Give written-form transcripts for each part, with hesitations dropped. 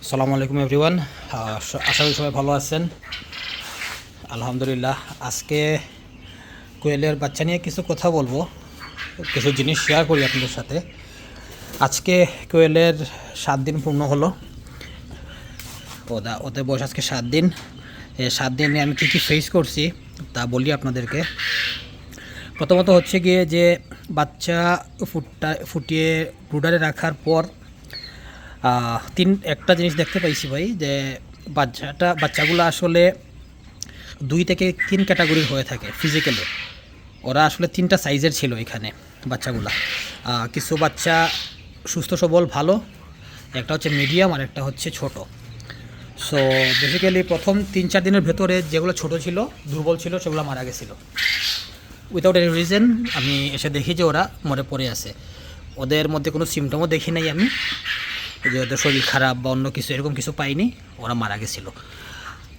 আসসালামু আলাইকুম এভরিওয়ান। আশা করি সবাই ভালো আছেন। আলহামদুলিল্লাহ। আজকে কোয়েলের বাচ্চা নিয়ে কিছু কথা বলবো, কিছু জিনিস শেয়ার করি আপনাদের সাথে। আজকে কোয়েলের 7 দিন পূর্ণ হলো। ওদের বয়স আজকে 7 দিন। এই 7 দিনে আমি কী ফেস করছি তা বলি আপনাদেরকে। প্রথমত হচ্ছে গিয়ে যে বাচ্চা ফুটিয়ে ব্রুডারে রাখার পর একটা জিনিস দেখতে পাইছি ভাই, যে বাচ্চাগুলো আসলে 2 থেকে 3 ক্যাটাগরির হয়ে থাকে ফিজিক্যালি। ওরা আসলে 3টা সাইজের ছিল এখানে বাচ্চাগুলা। কিছু বাচ্চা সুস্থ সবল ভালো, একটা হচ্ছে মিডিয়াম আর একটা হচ্ছে ছোট। সো বেসিক্যালি প্রথম 3-4 দিনের ভেতরে যেগুলো ছোট ছিল, দুর্বল ছিল, সেগুলো মারা গেছিলো উইথাউট এনি রিজন। আমি এসে দেখি যে ওরা মরে পড়ে আছে। ওদের মধ্যে কোনো সিমটমও দেখি নাই আমি, যে ওদের শরীর খারাপ বা অন্য কিছু এরকম কিছু পাইনি, ওরা মারা গেছিলো।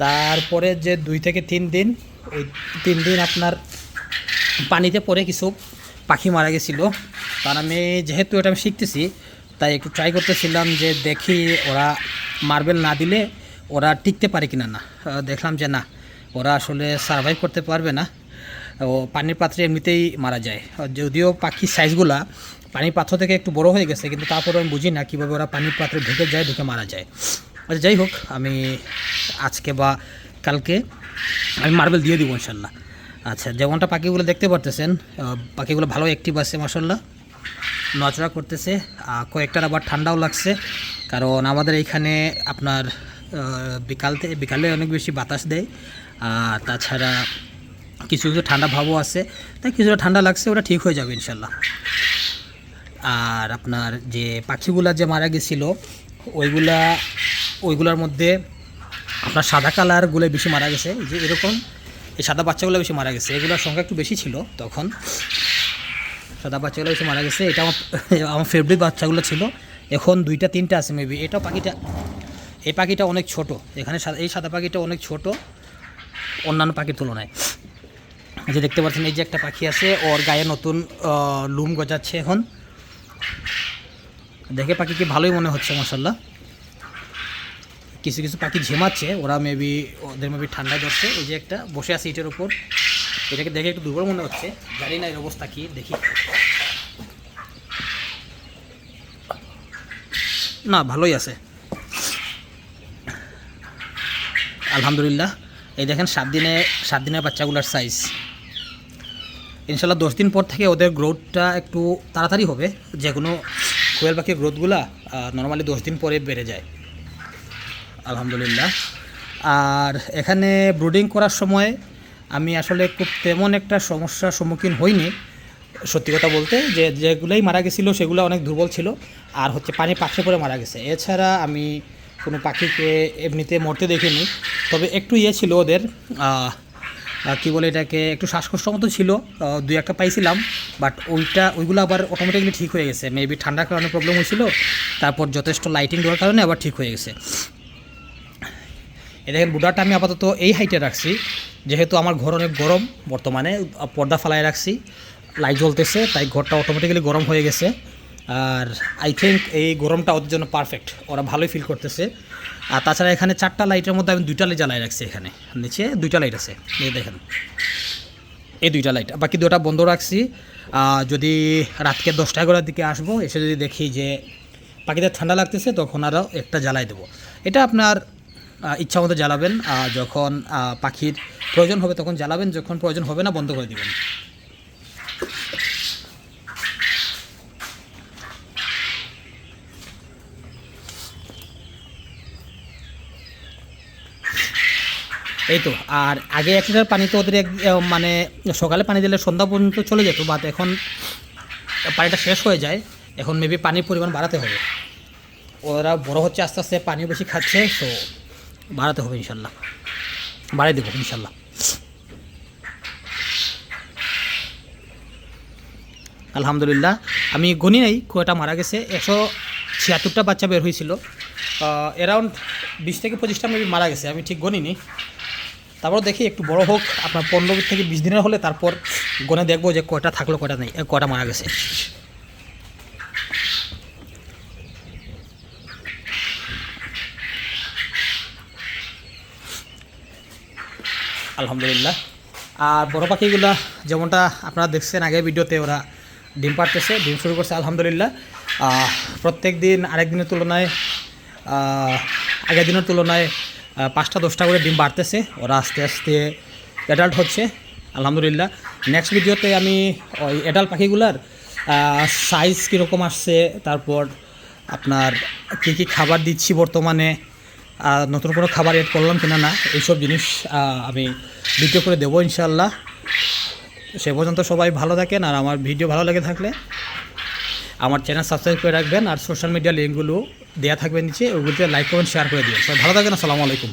তারপরে যে 2 থেকে 3 দিন, ওই 3 দিন আপনার পানিতে পড়ে কিছু পাখি মারা গেছিলো। কারণ আমি যেহেতু এটা আমি শিখতেছি, তাই একটু ট্রাই করতেছিলাম যে দেখি ওরা মার্বেল না দিলে ওরা টিকতে পারে কিনা না। দেখলাম যে না, ওরা আসলে সার্ভাইভ করতে পারবে না, ও পানির পাত্রে এমনিতেই মারা যায়। যদিও পাখির সাইজগুলা পানির পাত্র থেকে একটু বড় হয়ে গেছে, কিন্তু তারপরে আমি বুঝি না কীভাবে ওরা পানির পাত্রে ঢুকে মারা যায়। আচ্ছা, যাই হোক, আমি আজকে বা কালকে আমি মার্বেল দিয়ে দিব ইনশাল্লাহ। আচ্ছা, যেমনটা পাখিগুলো দেখতে পারতেছেন, পাখিগুলো ভালো অ্যাক্টিভ আছে মাশাল্লাহ, নড়াচড়া করতেছে। কয়েকটার আবার ঠান্ডাও লাগছে, কারণ আমাদের এইখানে আপনার বিকালে অনেক বেশি বাতাস দেয়। আর তাছাড়া কিছু কিছু ঠান্ডা ভাবও আছে, তাই কিছুটা ঠান্ডা লাগছে, ওটা ঠিক হয়ে যাবে ইনশাল্লাহ। আর আপনার যে পাখিগুলা যে মারা গেছিলো, ওইগুলার মধ্যে আপনার সাদা কালারগুলো বেশি মারা গেছে। যে এরকম এই সাদা বাচ্চাগুলো বেশি মারা গেছে, এগুলোর সংখ্যা একটু বেশি ছিল তখন। সাদা বাচ্চাগুলো বেশি মারা গেছে। এটা আমার ফেভারিট বাচ্চাগুলো ছিল। এখন 2-3টা আছে মেবি। এই পাখিটা অনেক ছোট। এখানে এই সাদা পাখিটা অনেক ছোট অন্যান্য পাখির তুলনায়। যে দেখতে পাচ্ছেন, এই যে একটা পাখি আছে, ওর গায়ে নতুন লুম গজাচ্ছে এখন। দেখে পাখিকে ভালোই মনে হচ্ছে মাশাল্লাহ। কিছু কিছু পাখি ঝিমাচ্ছে, ওদের মেবি ঠান্ডা ধরছে। এই যে একটা বসে আছে ইটের উপর, এটাকে দেখে একটু দুর্বল মনে হচ্ছে, জানি না এর অবস্থা কি। দেখি, না ভালোই আছে আলহামদুলিল্লাহ। এই দেখেন 7 দিনের বাচ্চাগুলোর সাইজ। ইনশাল্লাহ 10 দিন পর থেকে ওদের গ্রোথটা একটু তাড়াতাড়ি হবে। যে কোনো কোয়েল পাখির গ্রোথগুলা নর্মালি 10 দিন পরে বেড়ে যায় আলহামদুলিল্লাহ। আর এখানে ব্রুডিং করার সময় আমি আসলে খুব তেমন একটা সমস্যার সম্মুখীন হইনি সত্যি কথা বলতে। যেগুলোই মারা গেছিলো সেগুলো অনেক দুর্বল ছিল, আর হচ্ছে পানি পাশে পড়ে মারা গেছে। এছাড়া আমি কোনো পাখিকে এমনিতে মরতে দেখিনি। তবে একটু ছিল ওদের, কী বলে এটাকে, একটু শ্বাসকষ্ট মতো ছিল, 2-1টা পাইছিলাম। বাট ওইগুলো আবার অটোমেটিকলি ঠিক হয়ে গেছে। মেবি ঠান্ডার কারণে প্রবলেম হয়েছিল, তারপর যথেষ্ট লাইটিং দেওয়ার কারণে আবার ঠিক হয়ে গেছে। এ দেখেন, বুডাটা আমি আপাতত এই হাইটে রাখছি, যেহেতু আমার ঘর অনেক গরম বর্তমানে। পর্দা ফালায় রাখছি, লাইট জ্বলতেছে, তাই ঘরটা অটোমেটিক্যালি গরম হয়ে গেছে। আর আই থিঙ্ক এই গরমটা ওদের জন্য পারফেক্ট, ওরা ভালোই ফিল করতেছে। আর তাছাড়া এখানে 4টা লাইটের মধ্যে আমি 2টা লাইট জ্বালাই রাখছি। এখানে নিচে 2টা লাইট আছে, এই দেখেন, এই 2টা লাইট। বাকি 2টা বন্ধ রাখছি। যদি রাতকে 10টা-11টার দিকে আসবো, এসে যদি দেখি যে পাখিদের ঠান্ডা লাগতেছে, তখন আরও একটা জ্বালাই দেবো। এটা আপনার ইচ্ছা মতো জ্বালাবেন। যখন পাখির প্রয়োজন হবে তখন জ্বালাবেন, যখন প্রয়োজন হবে না বন্ধ করে দিবেন। এই তো। আর আগে 1 লিটার পানি তো ওদের মানে সকালে পানি দিলে সন্ধ্যা পর্যন্ত চলে যেত, বাট এখন পানিটা শেষ হয়ে যায়। এখন মেবি পানির পরিমাণ বাড়াতে হবে। ওরা বড় হচ্ছে আস্তে আস্তে, পানিও বেশি খাচ্ছে, তো বাড়াতে হবে ইনশাল্লাহ, বাড়াই দেবো ইনশাল্লাহ। আলহামদুলিল্লাহ। আমি গণি নাই কয়টা মারা গেছে। 176টা বাচ্চা বের হয়েছিল, অ্যারাউন্ড 20 থেকে 25টা মেবি মারা গেছে, আমি ঠিক গণিনি। তারপর দেখি একটু বড় হোক, আপনার 15 থেকে 20 দিনের হলে তারপর গনে দেখবো যে কয়টা থাকলো কয়টা নেই, কয়টা মারা গেছে। আলহামদুলিল্লাহ। আর বড় পাখিগুলা যেমনটা আপনারা দেখছেন আগের ভিডিওতে, ওরা ডিম পাড়তেছে, ডিম শুরু করছে আলহামদুলিল্লাহ। প্রত্যেক দিন আরেক দিনের তুলনায় আগের দিনের তুলনায় 5টা 10টা করে ডিম বাড়তেছে, ওরা আস্তে আস্তে অ্যাডাল্ট হচ্ছে আলহামদুলিল্লাহ। নেক্সট ভিডিওতে আমি ওই অ্যাডাল্ট পাখিগুলার সাইজ কীরকম আসছে, তারপর আপনার কী কী খাবার দিচ্ছি বর্তমানে, নতুন কোনো খাবার এড করলাম কিনা না, এইসব জিনিস আমি ভিডিও করে দেবো ইনশাআল্লাহ। সে পর্যন্ত সবাই ভালো থাকেন, আর আমার ভিডিও ভালো লেগে থাকলে আমার চ্যানেল সাবস্ক্রাইব করে রাখবেন, আর সোশ্যাল মিডিয়া লিঙ্কগুলো দেওয়া থাকবে নিচে, ওগুলোতে লাইক কমেন্ট শেয়ার করে দিবেন। সবাই ভালো থাকেন, আসসালামু আলাইকুম।